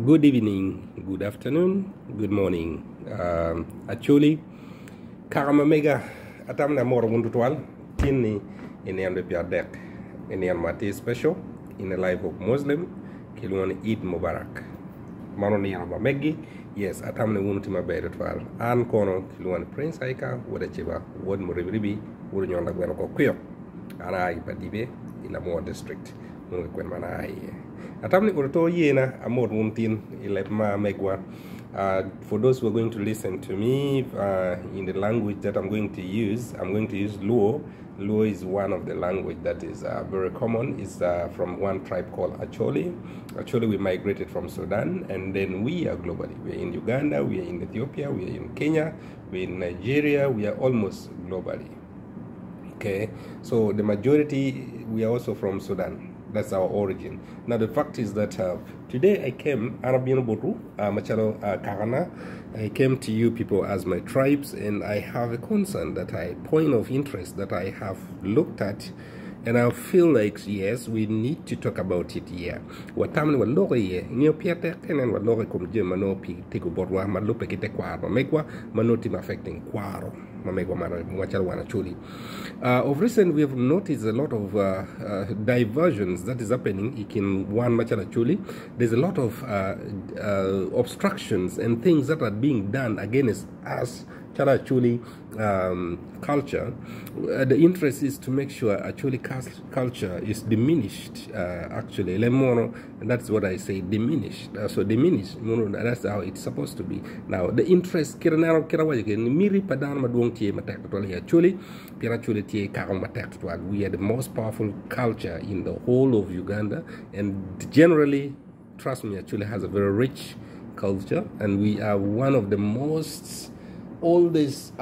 Good evening, good afternoon, good morning. Actually, karama mega atamna mor wundutual kini in the piadek in the mati special in the life of Muslim kilwan Eid Mubarak. Manoni yamba megi yes atamna wuntima bayre twal an kono kilwan Prince Aika wada chiba wod mo ribi wuro nyonda gweno ko kuyo ana ipadibe ila mo district mo kwen mana ai atamni urto yena amor mumtin ilepma megwa. For those who are going to listen to me in the language that I'm going to use Luo. Luo is one of the language that is very common. It's from one tribe called Acholi. Acholi, we migrated from Sudan, and then we are globally. We are in Uganda, we are in Ethiopia, we are in Kenya, we are in Nigeria, we are almost globally. Okay, so the majority, we are also from Sudan. That's our origin. Now the fact is that today I came, Arabian Botu, Machalo Karana, I came to you people as my tribes, and I have a concern point of interest that I have looked at, and I feel like yes, we need to talk about it here. What time we look here, new Piatek, and then we look at Jemano Pi take about one, Malupe Quaro, Megua, Manotim affecting Quaro. Of recent, we have noticed a lot of diversions that is happening in one Machalachuli. There's a lot of obstructions and things that are being done against us, Chalachuli culture. The interest is to make sure Acholi culture is diminished, actually. Lemono, and that's what I say, diminished. So diminished, that's how it's supposed to be. Now, the interest, Miri Padan Madwong Tie Matakatwali Acholi, Pirachuli Tie Karam Matakatwal. We are the most powerful culture in the whole of Uganda, and generally, trust me, Acholi has a very rich culture, and we are one of the most oldest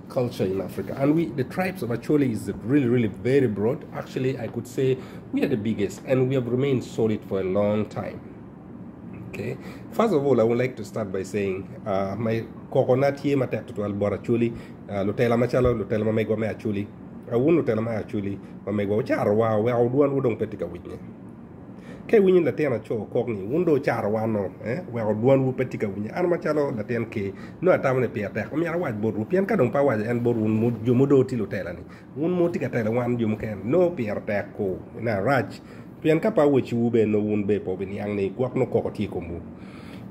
culture in Africa, and the tribes of Acholi is really very broad. Actually, I could say we are the biggest, and we have remained solid for a long time. Okay, first of all, I would like to start by saying my coconut here matek to albora Acholi, lutela machalo lutela mamego me Acholi, I won't lutela ma Acholi mamego charwa we outdoor wudong petika witne. Ke winyin la tena cho kogni wundo char wano we odwan wu petika winya an machalo la ten ke no atamne pe atek mi ara waj boru pian ka dong pa waj en boru mu jomodo tilo tela ni wun mo tika tela wan jum ken no pe atek ko na raj pian ka pa wuchi wu be no wun be po be ni ang ni kwak no kokoti ko mu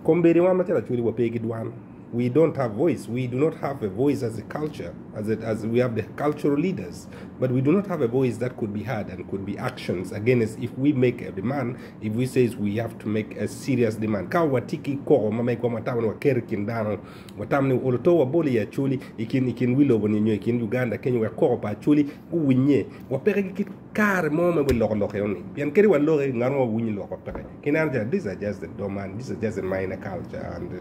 komberi wan machalo chuli wo pe gidwan. We don't have voice. We do not have a voice as a culture, as we have the cultural leaders, but we do not have a voice that could be heard and could be actions against. If we make a demand, if we say we have to make a serious demand, ka watiki ko mama ko matawa wa kerkin dano watamni oloto wa boli ya chuli ikin wilo boninyo ikin Uganda Kenya wa ko pa chuli uwinye wa pereki kar moma we lo yoni pian keri wa lo ngaro winyi lo ko pere kinanja. These are just the domain, this is just a minor culture, and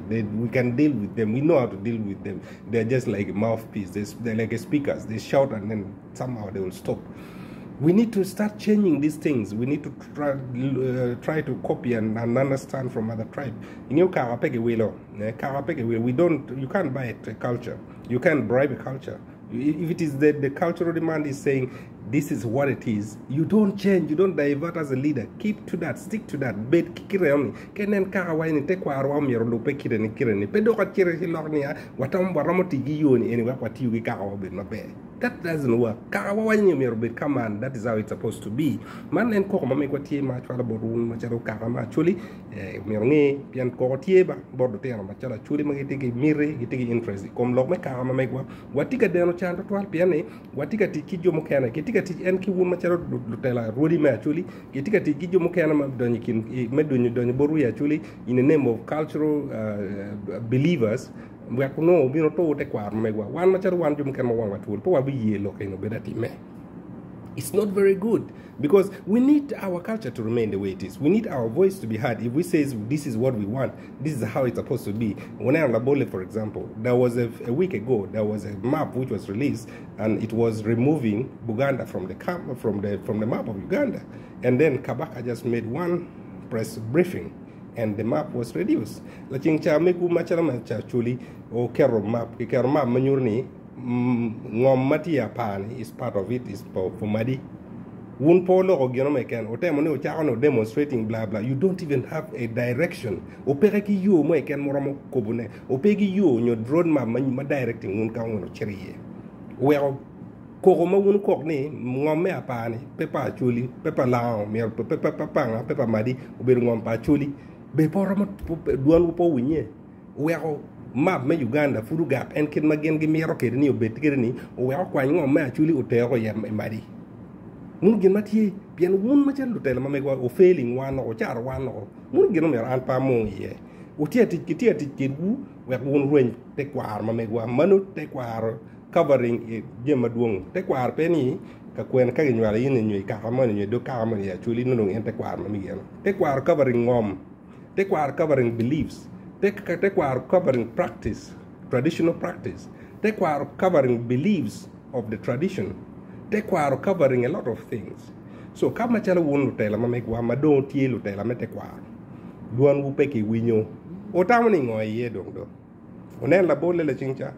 we can deal with them. We know how to deal with them. They're just like a mouthpiece. They're like a speakers. They shout and then somehow they will stop. We need to start changing these things. We need to try to copy and understand from other tribes. In your you can't buy a culture. You can't bribe a culture. If it is the cultural demand is saying this is what it is, you don't change, you don't divert as a leader. Keep to that, stick to that. Bet kikireni kenen kawaini tekwa arwam yero pe kireni pedo ka kireni lornia watam waramoti giyoni eni wakwati yugi kawa be mabe. That doesn't work. Kawaini yero be come on, that is how it's supposed to be. Man en ko mama kwati ma chwala borun ma charo kama chuli mirngi pian ko tieba bordo te ma chala chuli magitigi mire gitigi interest kom lok me kama megwa watika deno chando twal piane watika tikijo mukana kitika ti en ki wun ma charo lutela rodi ma chuli kitika tikijo mukana ma donyi kin medonyi donyi boru ya chuli in the name of cultural believers. We are no bino to te kwar megwa wan ma charo wan jum kan ma wan watul po wabi ye lo kaino bedati me. It's not very good, because we need our culture to remain the way it is. We need our voice to be heard. If we say this is what we want, this is how it's supposed to be. When I am Labole, for example, there was a week ago, there was a map which was released, and it was removing Buganda from the map of Uganda. And then Kabaka just made one press briefing, and the map was reduced. La chingcha meku machala chuli o kero map manyurni ngom matia pan is part of it is for Madi. Wun polo o gino me ken o temo ne o chano demonstrating blah blah. You don't even have a direction. O pereki yo mo ken moramo kobune. O pegi yo nyo drone ma directing wun ka wun chiriye. Well, koko ma wun kok ni ngom me apani pepa chuli pepa lao mi pepa panga pepa madi o be ngom pa chuli be poro mo duan po winye. Well, map me Uganda furu gap en kin magen gi mi roke ni o bet ni o well kwa ngom me chuli o te ko yem madi. Mun gin mati bien wun ma chen lutel ma megwa o failing wan o char wan o mun gin me an pa mo ye o tiati wu we wun ruin te kwar ma megwa manu te kwar covering jema duong te kwar pe ni ka kwen ka ginwala yin ni ka ma ni do ka ma ya chuli no en te kwar ma mi gen te kwar covering ngom te kwar covering beliefs te kwar covering practice traditional practice te kwar covering beliefs of the tradition. They are covering a lot of things. So kama chala wun lutela ma megwa ma don tie lutela me te kwar. Duan wu peki winyo. O tamani ngoi ye dong do. Onen la bole le chingcha.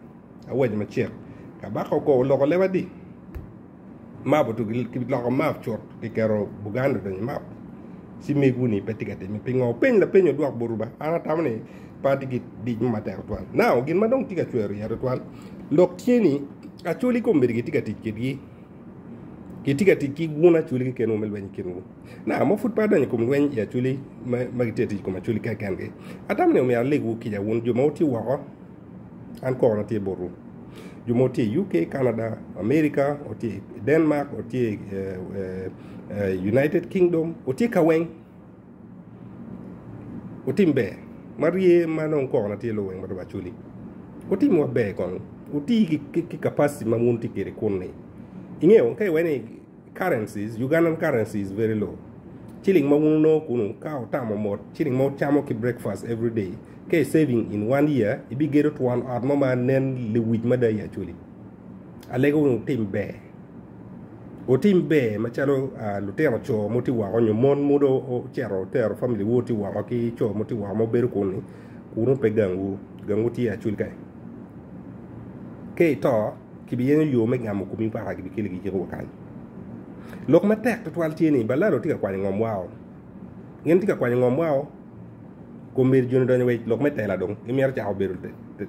Awaj ma chek. Ka ba ko lo le wadi. Map to ki lo map chot ki kero Buganda do map. Si me guni petikate me pingo pen la penyo duak boruba. Ana tamani pati ki di ma te twal. Now gin ma dong tika chweru ya twal. Lok tieni actually ko mbiri tika tikki kitika tiki wuna chuli ke no melwen kinu na mo fut pada ni ko melwen ya chuli magiteti ko ma chuli ka kange atam ne o ya legu ki ja won jo moti wa an ko na ti boru jo moti UK Canada America o ti Denmark o ti United Kingdom o ti kawen o ti mbe marie manon ko na ti lo wen ma chuli o ti mo be kon o ti ki capacity ma mun ti kere konne ingeo kai when currencies Ugandan currency is very low chilling mamuno kunu ka tamo mot chilling mo chamo ki breakfast every day ke saving in 1 year it be get to one at mama nen le wij mada ya chuli alego no timbe o timbe machalo lutero cho moti wa onyo mon mudo o chero ter family woti wa ki cho moti wa mo ber kunu kunu pe gangu ti ya chuli kai ke to kibiyen yo me ngam ko mi pa ki kele gi jero kan lok ma tek to twal tieni bala ro tika kwa ngom wao ngem tika kwa ngom wao ko mir jono do we lok ma tela dong mi mer chao berul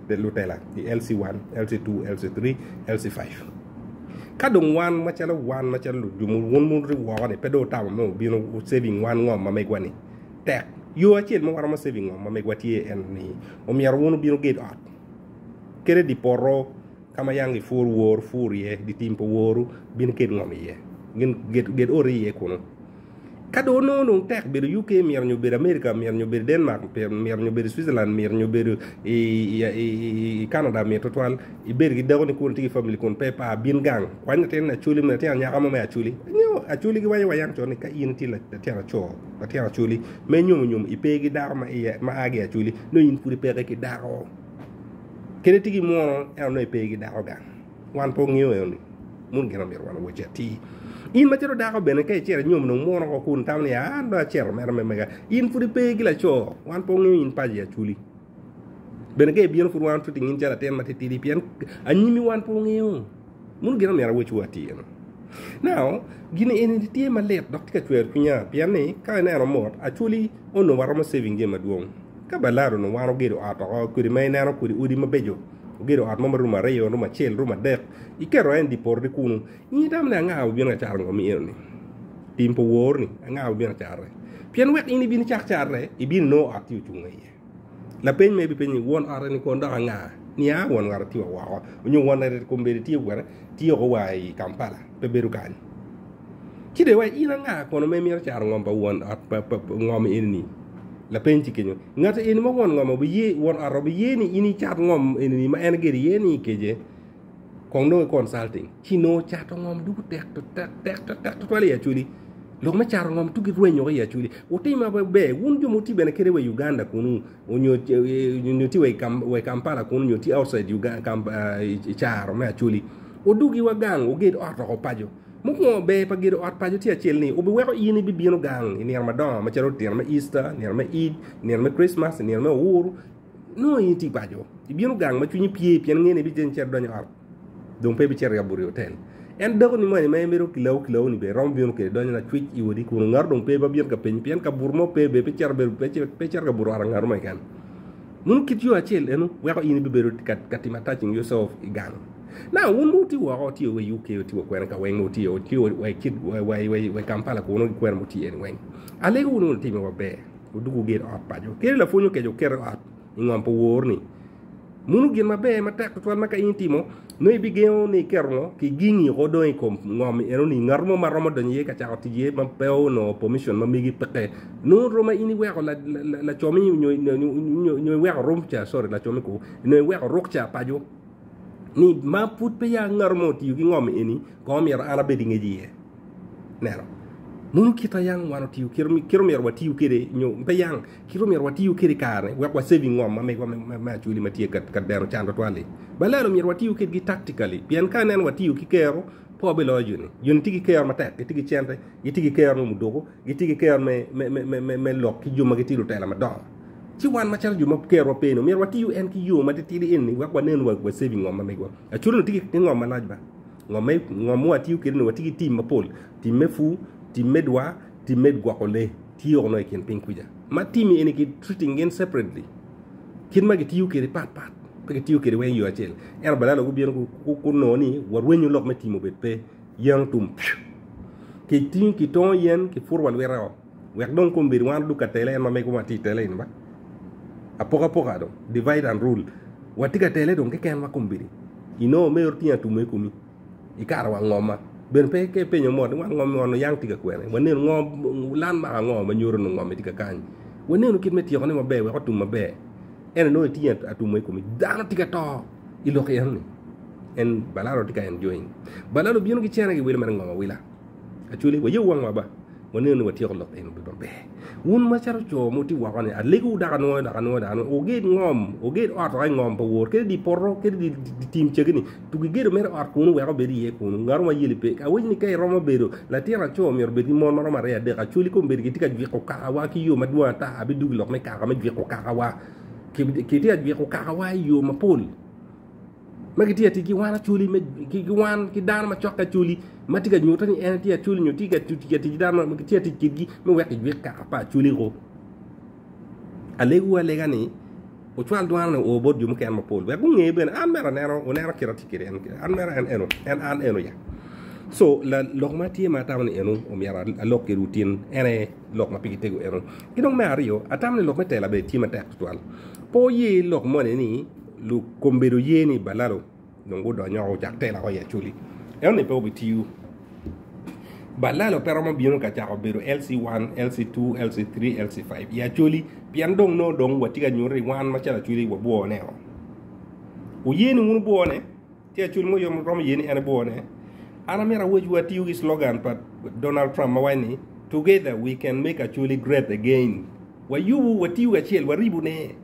te lu tela di LC1 LC2 LC3 LC5 kadong wan ma chala lu jumu won mun ri wa ne pedo taw mo bino saving wan ngom ma me gwani tek yo achil mo wara ma saving ngom ma me gwati en ni o mi yar wonu bino get out kere di porro kama yangi fur ye di timpo woru bin ket ngom ye ngin get ori ye kono kado no tek be UK mier nyo be America mier nyo be Denmark mier nyo be Switzerland mier nyo be Canada mier total i ber gi dago ni kon tigi family kon pepa bin gang kwanya ten na chuli me ten nya kama me achuli nyo achuli gi wayang to ni ka in ti la tera cho la tera chuli me nyum i pe gi dar ma age achuli no in puri pe ki daro kene tigi mono e no pe gi daro gang wan po ngio e ni mun gena mer wan wo jati in ma tero daro bene kay chere nyom no mono ko kun tamni ya ando chere mer mega in puri pe gi la cho wan po ngio in paji achuli bene kay bien fu wan tuti ngin jara ten mati tidi pian anyimi wan po ngio mun gena mer wo chuati now gine en tie ma let dok ka chwer kunya pian ni ka na ro mot achuli ono waro saving game aduong ka balaro no waro gero ato kuri mai nano kuri udi mabejo gero at mama ruma reyo ruma chel ruma dek ikero en di por de kunu ni dam na ngaaw bi na char ngomi ni timpo wor ni ngaaw bi na char pian wet ini bin char char re ibin no active chungai la pen me bi pen ni won ara ni ko nda nga ni a won war ti wa nyu won na ko mberi ti wa ti ko wai Kampala pe beru kan ki de wa ina nga ko no me mi char ngomba won at ngomi ni la penchi kenyo ngata ini mo won ngom bi won aro bi ni ini chat ngom ini ma en geri ye ni keje kon no consulting chino chat ngom du tek to ya chuli lo ma char ngom tu gi renyo ya chuli o ti ma be won jo moti bene kere we Uganda kunu onyo ti we Kampala kunu nyo ti outside Uganda char ma chuli o du gi wa gang o get orto ko pajo mo be pa giro at pajo ti achel ni o be wero ini bi bieno gang ni Ramadan ma charo tier ma Easter ni ma Eid ni ma Christmas ni ma Uhuru no yiti pajo bieno gang ma chunyi pie ngene bi jen cher donyo ar don pe bi cher ya buri hotel en do ni mani me mero kilo ni be rom bion ke do na twitch I wodi ko ngar dong pe ba bien ka pen pien ka burmo pe be pe char ka buru ara ngar mai kan mun kit yo achel enu we ko ini be beru kat touching yourself igan now un muti wa ti we UK ti ko ka we muti o ti we kid we Kampala ko no ko muti en we ale ko no ti me wa be o dugu get op pa jo ke la fonyo ke jo ker op ngam po worni munu gin mabe mata ko maka intimo no bi geo ni kerno ki gingi ko do ko ngom eno ni ngarmo maromo do ye ka cha tiye ma peo no permission ma migi peke no roma ini we ko la chomi nyo we ko romcha sorry la chomi ko no we ko rokcha pa jo ni ma put pe ya ngarmo ti gi ngom eni ko mi ara be dinge ji nero munu kita yang wano tiu kiro mer wati ukere nyo peyang kiro mer wati ukere kare wa saving ngom ma chuli matie kat dero chando twali balalo mer wati ukere gi tactically bien kanen wati ukero po be lo juni yun tigi kero mata tigi chente tigi kero mu dogo tigi kero me lok ki juma gi tilu tela ma do ci wan ma char juma kero pe no mer wati en ki yo ma tidi en ni wa nen wa saving ngom ma go a chulu tigi ngom ma najba ngom wati ukere no tigi tim ma pol tim me fu ti medwa ti medgwa kole ti yono ken pinkuja ma timi ene ki treating in separately kin magi ti yukere pat pe ti yukere wen yo achel er balalo go bien ko noni war wenyu lok metimo bet pe yang tum ki tin ki ton yen ki furwal wera wek don ko mbir wan du ka tele en ma me ko mati tele ni ba apoka do divide and rule watika tele don ke ken ma ko mbiri ino me ortia tume kumi ikara wa ngoma ben pe ke pe nyomo wan ngom yang tiga kwene wonen ngom lan ma ngom ma nyoro no ngom tiga kan wonen kit meti ko ne ma be ko tum ma be en no tiya atum ko mi dano tiga to ilo ke en en balaro tiga en join balaro bieno ki chena ki wele mar ngom wila actually wo yewang ma ba wonen wati ko lo en be won ma charo cho moti wa ko ne alegu da no o ge ngom o ge ot ra ngom po wor ke di porro ke di tim chegni tu ge mer ot ko no wa be di e ko ngar ma yili pe ka woni kay roma bedo la tira cho mer be di mon ma roma re de ka chuli ko be di tika ji ko ka wa ki yo ma dua ta abi dug lo me ka ma ji ko ka wa ki ti ji ko ka wa yo ma pol ma ki ti ki wana chuli me ki wan ki dan ma chokka chuli ma tiga nyuta ni en ti chuli nyuti ga ti dan ma ki ti gi me wek ji ka pa chuli ko alegu alega ni o twal duan o bod jum ken ma pol we bu nge ben an mera nero o nero kira tikire an mera en eno ya so la lok ma ti ma tawni eno o mera alok ke routine ene lok ma pikite go eno kidong mario atamni lok ma tela be ti ma tek twal po ye lok mo ni lu kombero ye ni balalo dongo do nyawo jak tela ko ya chuli en ne po bitiu balalo pero mo bieno ka chako bero LC1 LC2 LC3 LC5 ya chuli pian dong no dong watiga nyuri wan ma chala chuli wo bo ne o yeni mun bo ne te chuli mo yom rom yeni ene bo ne ana mera woju watiu gi slogan pat Donald Trump ma wani together we can make a chuli great again wa yu watiu ga chel waribu ne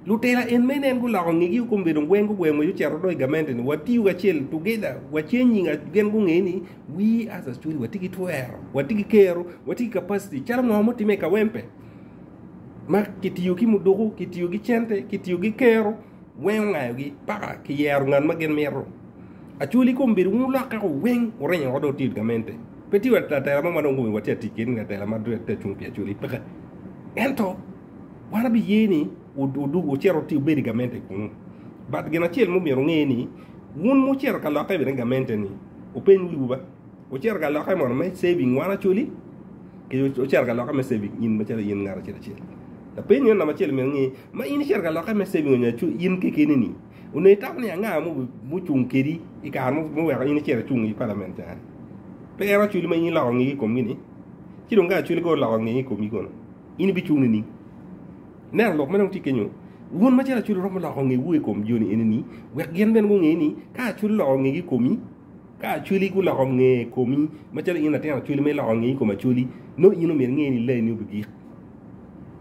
lutela en menen gu la ngi ko mbedon wengu wemo yu chero do gamente ni watiu ga chel together wa chenyi nga gen gu ngeni we as a chuli watigi toero watigi kero watigi capacity chara mo time ka wempe ma kitiyo ki mudogo kitiyo gi chente kitiyo gi kero wen nga gi para ki yer ngan ma gen mero a chuli ko mbir mu la ka wen o renyo do tit gamente peti wa tata ma no ngumi wati tikin nga tela ma do te chumpi a chuli peka ento wana bi yeni o du o chero ti be gamente kun bat gena chel mo mero ngeni won mo chero ka la ka be gamente ni o pen wi ba o chero ka la ka mo me saving wana chuli ke o chero ka la ka me saving in ma chero yin ngara chero la pen yon na ma chel me ngi ma in chero ka la ka me saving nya chu yin ke kenini o ne ta ne nga mo chung keri i ka mo wa in chero chung i parliament ta pe era chuli ma yin la ngi ko mi ni ti do nga chuli ko la ngi ko mi ko in bi chung ni ner lok menong tikenyo won ma jara chulu rom la ngi wue kom joni enini wek gen ben ngo ngeni ka chulu la ngi komi ka chuli ku la ngi komi ma jara ina tan chuli me la ngi ko ma chuli no ino mer ngeni le ni bugi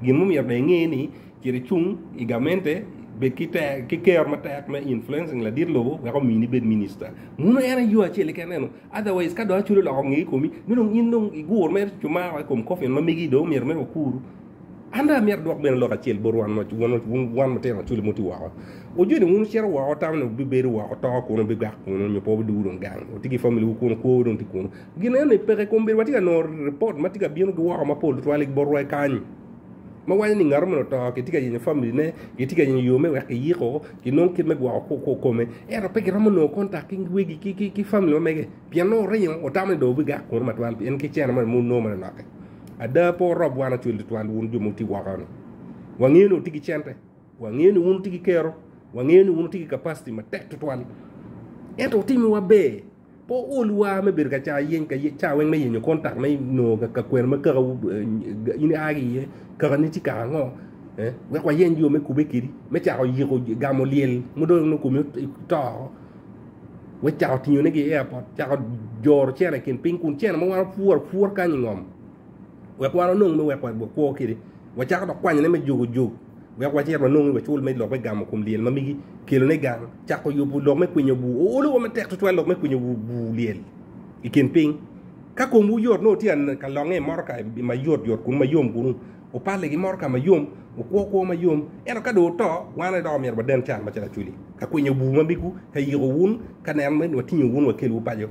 gin mo mer de ngeni kiri chung igamente be kita ke ker mata ma influencing la dir lobo wa ko mini ben minister muno era yu a chele keneno otherwise ka do chulu la ngi komi no ino igor mer chuma ko kofen ma megi do mer me okuru anda mer dok ben lo ka chel bor wan ma wan ma tema chuli moti wa o jodi mun cher wa tam no bi beru wa to ko no bi ga ko no mi po du don gang o tigi family ko ko don ti ko gina ne pere ko mbir wati no report matiga bieno go wa ma pol to alik bor wa kan ma wani ni ngar mo to ke tiga yin family ne ke tiga yin yo me wa ke yiko ki non ke me gwa ko me ero pe gram no contact wegi ki family me ge piano re o tam do bi ga ko ma twal en ke chen ma mun no ma na ke ada po rob wana chul twal won jumu ti wa kan wa ngeno tigi chente wa ngeno won tigi kero wa ngeno won tigi capacity ma tek twal eto timi wa be po olwa me bir ka cha yen ka cha wen me yin contact me no ka kwen ma ka ini agi ka ni ti ka ngo we kwa yen yo me ku be kiri me cha yi ko ga mo liel mo do no ku me to we cha ti yo ne ge airport cha jor chere kin ping kun chen mo wa fuor ka ni ngom we kwa no me we kwa ko kiri we cha ko kwa ne me jugo we kwa cher ma no we chul me lo be ga mo kum liel ma mi kilo ne gang cha ko yo bu lo me ku bu o lo me tek to lo me ku bu liel ikin ping ka ko mu yot no tian ka lo nge mor ka ma yot kun ma yom kun o pale gi mor ka ma yom o ko ma yom eno ka do to wana do mer ba den chan ma cha chuli ka ku bu ma biku ka yi wun ka ne me no tin wun wa kelu pa yo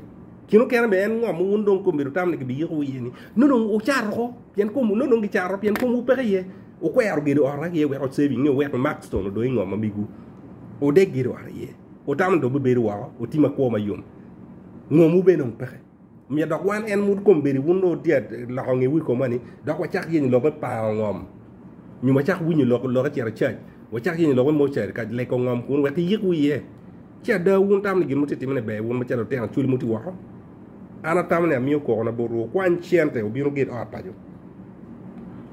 kino kera be en ngom wun don ko mi tam ne bi yi ko yini no o char ko yen ko mu no ngi char yen ko mu pe ye o ko yar giro ara ye we ko saving ne we max to no do ngom ma biku o de giro ara ye o tam do be beru wa o tima ko ma yom ngomu be no pe mi dok wan en mud ko beri wundo diet la ko ngi wi ko mani dok wa chak yin lo be pa ngom ñu ma chak wi ñu lo ko ci ra chaj wa chak yin lo mo cher ka le ko ngom kun wa ti yik wi ye ci da wun tam ni muti timne be wun ma ci do ten chuli muti wa ana tam ne mi ko na boru kwan chente o binu get ot pajo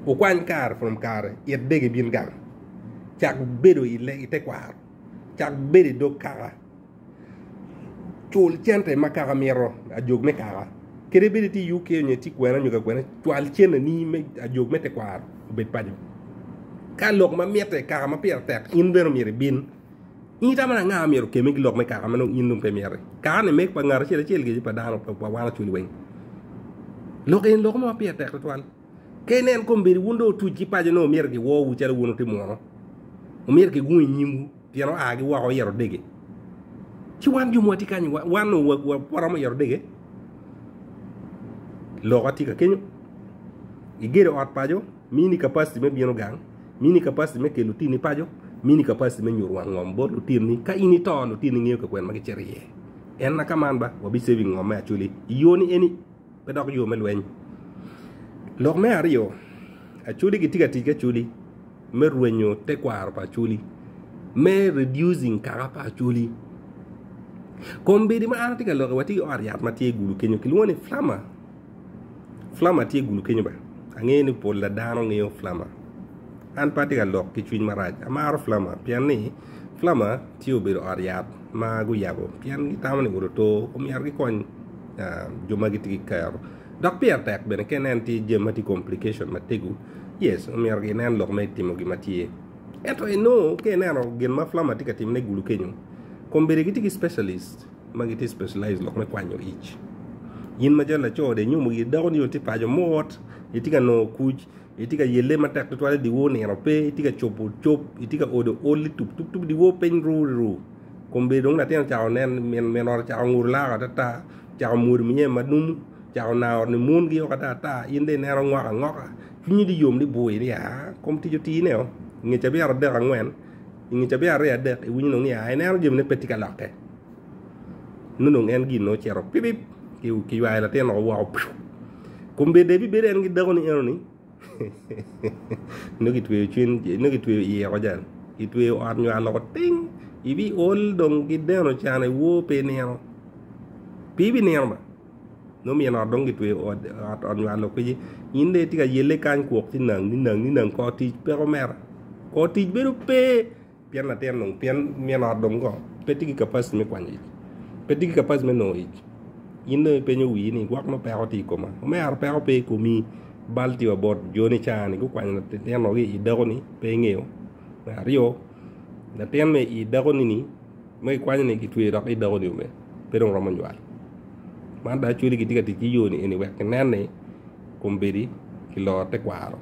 o kwan kar from kare yet dege bin gang chak bedo ile ite kwar chak bedo do kara chul chente makara miro a jog me kara credibility UK ne ti kwena nyuga kwena twal chena ni me a jog me te kwar bet pajo ka lok ma miete kara ma pier tek in bero mire bin ita mana nga miro ke me lok me kara mano in dum pe mire ka ne me pa ngar chele ge pa dano pa wala chuli wen lok en lok ma pier tek twal kenen ko mbiri wundo tuji pajo no mire ge wo wu chele wono te mo o mire ge gun nyimu tiano agi wa o yero dege ci wan ju moti kañ wan wa porama yor dege lo gati ka kenyo igere ot pajo mini capacity me bieno gang mini capacity me ke lutini pajo mini capacity me nyur wan ngom bo lutini ka ini to lutini ngew ka kwen magi cherie en na kaman ba wa bi saving ngom me actually yoni eni be dok yo me lwen lo me ario actually gitiga tiga chuli me ruenyo te kwar pa chuli me reducing karapa actually kombedi ma arti ka lo wati or yat ma tie gulu kenyo kilwoni flama tie gulu kenyo ba angeni pol la dano ngeyo flama an pati ka lo ki chwin maraj amaro flama piani flama tio be or yat ma gu yabo pian gi tamani go to o mi argi kon joma gi tigi kayar dak pier tek ben kenen ti jemati complication ma tegu yes o mi argi nan lo me timo gi matie eto no keneno gen ma flama tika timne gulu kenyo kombere giti specialist magiti specialize lok me kwanyo ich yin majala chode nyumu gi dawni yo tipajo mot itika no kuj itika yele matak to twale di wo ne rope itika chopo itika odo oli tup di wo pen ru kombe dong na ten chao nen men or chao ngur la ka ta chao mur mi ma num chao na or ni mun gi ka ta inde ne ro ngwa ngoka fini di yom di boy ya kom ti joti ne o ngi chabi ar de ngwen ngi chabi ar ya de wi no ni ai ne ro jem ne petika lakke nuno ngen gi no chero pipip ki wa la ten o wow kombe de bi beren gi dago ni eroni no gi twe chin no gi twe ye ko jan gi twe ar nyu ala ko ting ibi ol dong gi de no chane wo pe ne no pibi ne ma no mi na dong gi twe o ar nyu ala ko ji inde ti ga yele kan ko ti nang ni nang ko ti pe ko mer ko ti be pe pian na ten no pian mi na dong ko pe ti gi kapas me kwani pe ti gi kapas me no ich inde pe nyu wi ni gwak no pe ko ti ko ma me ar pe ko pe ko mi balti wa bot joni chani ku kwani te no gi i dago ni pe ngeo na rio na ten me i dago ni me kwani ni ki twe rak i dago ni me pe dong roman wal man da chuli ki tiga ti yoni eni wek nan ne komberi ki lo te kwaro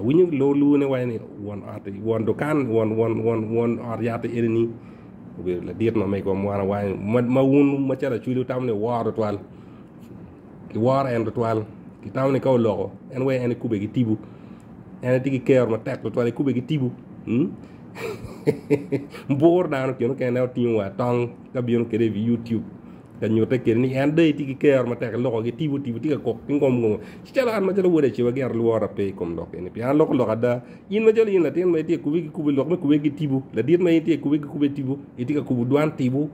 winyu lo lu ne wani won ati won dokan won ar yata erni be la diet no me ko mo wana wani ma wun ma chala chulu tamne war twal ki war en twal ki tamne ko logo en we en kube gi tibu en tigi ker ma tek twal kube gi tibu mbor dano kino ken na tinwa tong ka bion kede YouTube ka nyote ken ni en de tigi ker ma tek logo gi tibu tiga ko ngom chala an ma jalo wode ci wa ger luora pe kom lok en pi an lok da yin ma jalo yin la ten ma tie kubi lok ma kubi gi tibu la dit ma tie kubi tibu itika kubu duan tibu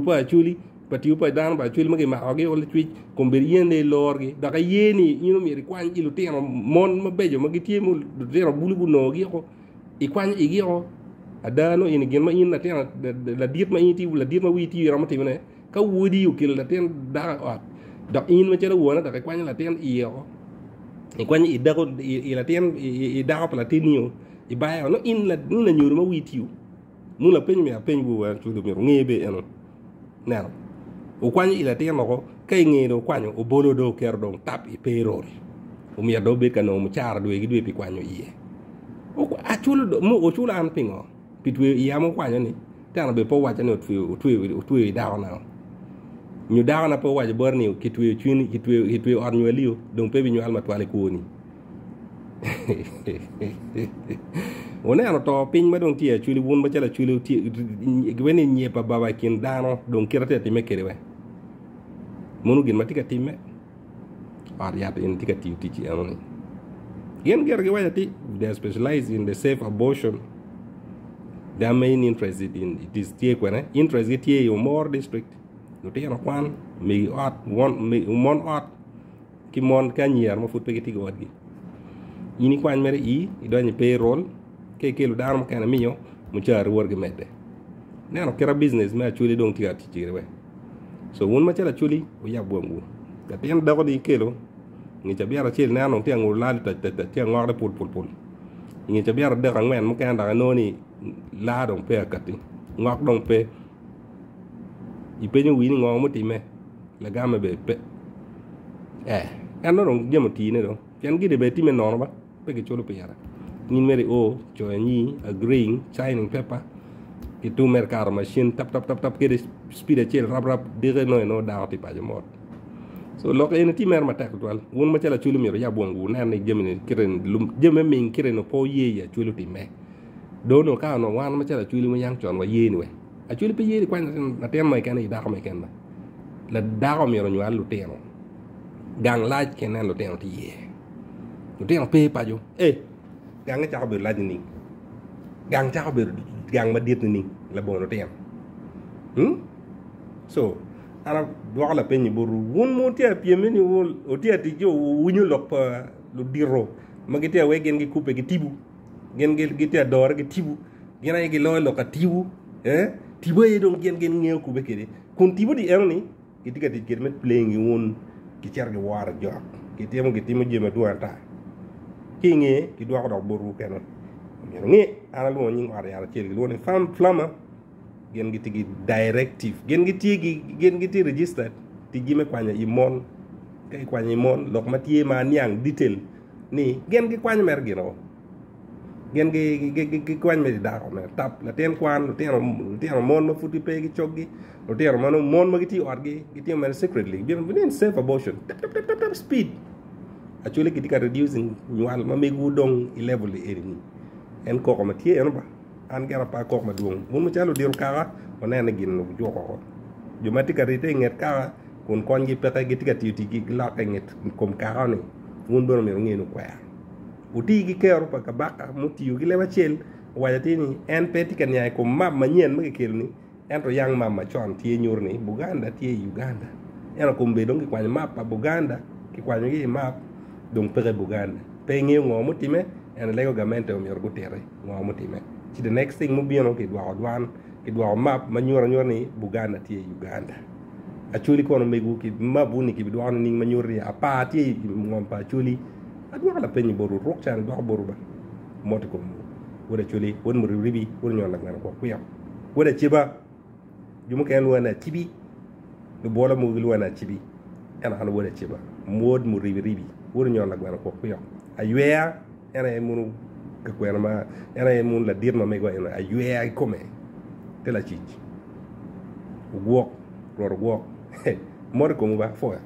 pa chuli pa tiu pa dan ba chuli ma ge ma oge ol twi kom ber yen le lor gi da ka yeni ino mi kwan ilu ten mon ma bejo ma gi tie mu de bulu bu no gi ko ikwan igi ko adano in gen ma in na ten la dit ma in tibu la dit ma wi ti ramati ne ka wodi yu kil la ten da at da in ma chala wona da kwan la ten iyo e kwan i da ko i la ten i da ko la ten yo i ba no in la nyuru ma wi tiu mu la pen mi a pen bu wa chu do mi ngebe eno na o kwan i la ten ko kay nge do kwan o bolo do ker do tap i perol o mi do be kanu mu char do gi do pi kwan yo iye o a chulo do mo o chulo an pingo pitwe iya mo kwan ni tan be po wa cha no twi da na ñu daaw na po waje bor ni kitwe chini kitwe or ñu liu donc pe bi ñu alma twale ko ni wona ano to pin ma don tie chuli won ba chala chuli ti gweni nye pa baba kin dano donc kirate ti mekere we monu gin matika timme ar ya in tika ti ci amoni gen ger ge wayati they specialize in the safe abortion. Their main interest in it is tie kwene interest it tie more district no te no kwan mi ot won mi mon ot ki mon kanyer mo fut pegiti go gi ini kwan mere i do ni payroll ke lu dar mo kana miyo mu char worge medde ne no kera business ma chuli don ti ati jirwe so won ma chala chuli o ya bongu ka ten da ko di kelo ni cha biara chel na no te ngul la ta te ngor pul ni cha biara de kan men mo kan da no ni la don pe akati ngok don pe i penyo wini ngong mo time la game be pe no dong jemo tine do ken gide be time no ba pe ke cholo pe yara nin mere o cho ni agreeing signing paper ki tu mercar machine tap ke speed chel rap dire no da ti pa jamo so lo ke ti mer ma tak twal won ma chala chulu mi ya bongu nan ni jemene kiren lum jeme min kiren no po ye ya chulu ti me do no ka no wan ma chala chulu mo yang chon wa ye ni we a chuli pe yeri kwan na tem mai kan i da ko mai kan la da ko mi ro nyu alu teno gang laaj ken lo teno ti ye lo teno pe pa jo gang cha ko be laaj ni gang cha ko be gang ma dit ni la bo no tem so ara do la pe ni boru won mo ti apie me ni wol o ti ati jo wunyu lok pa lo diro ma gi te we gen gi coupe gi tibu gen gi te dor gi tibu gena gi lo ka tibu tibo e don gen ngeu ku bekede kun tibo di erni kitika di kermet playing won ki charge war jok ki temo jema duanta kinge ki do ko boru kenon ngi ala lo nyi war yara cel lo ne fam flama gen gi tigi directive gen gi ti registered ti jime kwanya imon kay kwanya imon lok matie ma nyang detail ni gen gi kwanya mer gino gen gi kwany me da ko me tap la ten kwan ten mon ma futi pe gi choggi o ten mon ma gi ti orgi gi ti mer secretly bien safe abortion tap speed actually gi tika reducing nyual ma me gu dong i level e ni en ko ma ti en ba an gara pa ko ma duong mun ma chalo dir kara ona na gin no jo ko jo ma tika rete nget kara kun kon gi pe gi tika ti gi la ka nget kom kara ni mun do me ngi no kwa uti gi kero pa ka baka muti yu gi lewa chel wajati ni en peti kan yai ko mam manyen ma kel ni en to yang mam ma chon tie nyur ni Buganda tie Uganda en ko mbe dong ki kwany map pa Buganda ki kwany gi map dong pere Buganda pe ngi ngo muti me en lego gamente o myor gutere ngo muti me ci the next thing mu bieno ki dwa odwan ki dwa map ma nyur ni Buganda tie Uganda achuli ko no megu ki mabuni ki dwa ni ma nyur ya pa tie ngom pa chuli adwa la penyi boru rok chan do boru ba moti ko wala chuli won mu ribi won nyon nak nan ko ku yam wala ciba jumu ken wana cibi do bola mu gil wana cibi ana wala ciba mod mu ribi won nyon nak nan ko ku yam ayweya era munu que cuerma era mun la dirma me go ayue ay come te la chichi walk ror walk mor como va fora